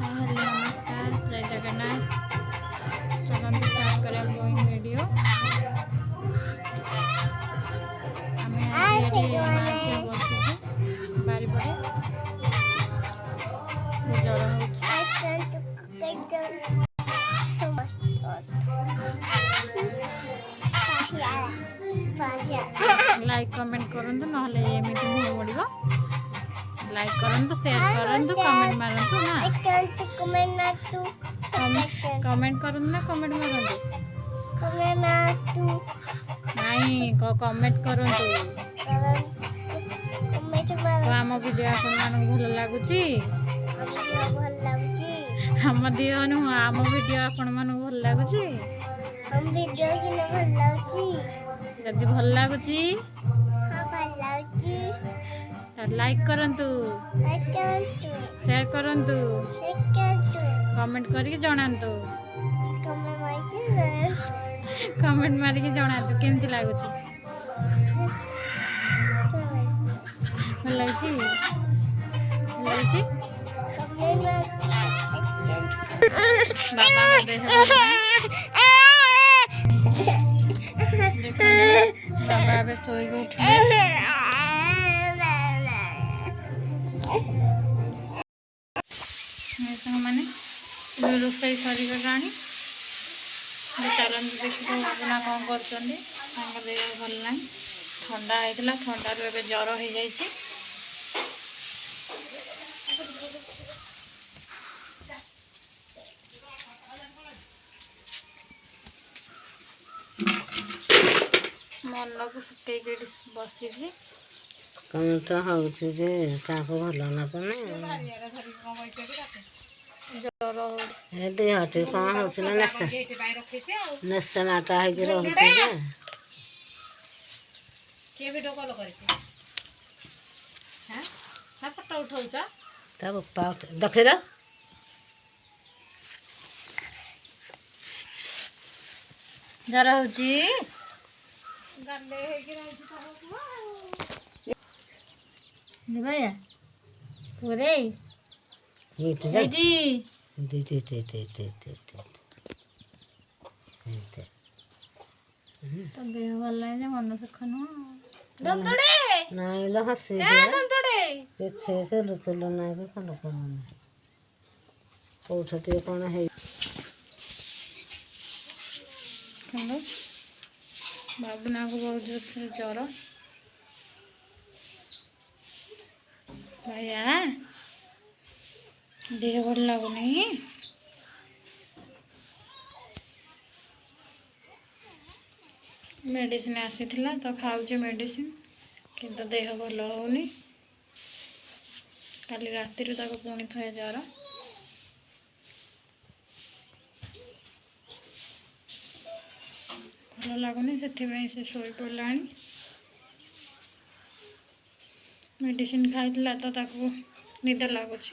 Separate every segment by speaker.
Speaker 1: Hello नमस्कार जय जगन्नाथ। चलते स्टार्ट करें गोइंग वीडियो। आम आज बस बारिपटे जर लाइक कमेंट करूँ ना एमती मुह पड़ो। लाइक करूँ शेयर करूँ कमेंट मारतु ना कमेंट करूँ ना कमेंट मारतु नहीं कमेंट करूँ तो आम वीडियो आपन भल लगुच आम दिह नुह आम वीडियो आपण मन भल लगुच जदि भल लगुच लाइक करंतु शेयर करंतु कमेंट करके जणांतु कमेंट मारिकी जणांतु केमती लागुच भल लगुच बाबा देह बाबा ए सोई उठे मैंने रोसई सरीगला चलते देखो अपना कौन कर देह भल ना ठंडा होता ठंडारू ए जर हो जाए मन को सुखे बसी
Speaker 2: कम तो हूँ भल ना देहटी कौन हो नेसनाटा देख
Speaker 1: जर हो भैया पूरे तो देह भल लगे मन सुख
Speaker 2: नहीं लो हसी चलु चलु ना कल कौटे कौन है
Speaker 1: बाबुना को बहुत जोर से जर भैया देह भल लगुनि मेडिसिन आसी तो खाऊे मेडिसिन किंतु देह भल होनी काली राति पुणी थे जर भल लगुनि से शोई पड़ा मेडिसिन खाई तो निद लगुच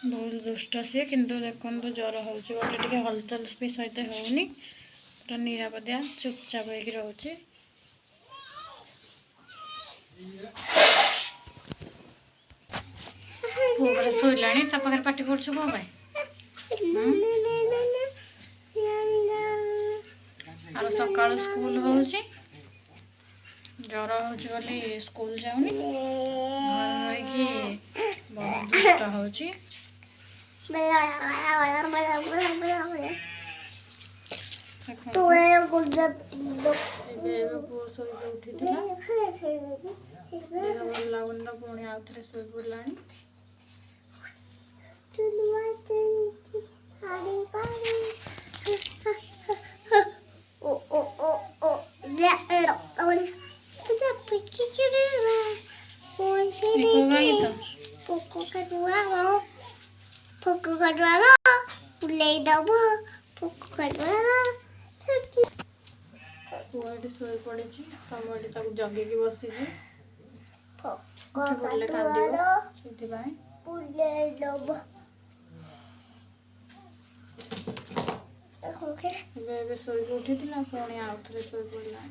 Speaker 1: बहुत दुष्ट सी किंतु देखो जर हो हलचल भी सहित होनी पूरा निरापदिया चुपचाप हो रोचे पुआ शोला पाखे पाटी पड़ू कौन और सका स्कूल हो जर हो स्कूल जाऊनी घर बहुत दुष्ट हो उठी भल लगुन तो पुणी आउ थे शोई पड़ा पुआटी शोई पड़ी तुम ये जगे बसी पड़े कांदी शोई उठी पुणी आउ थे शोई पड़ा।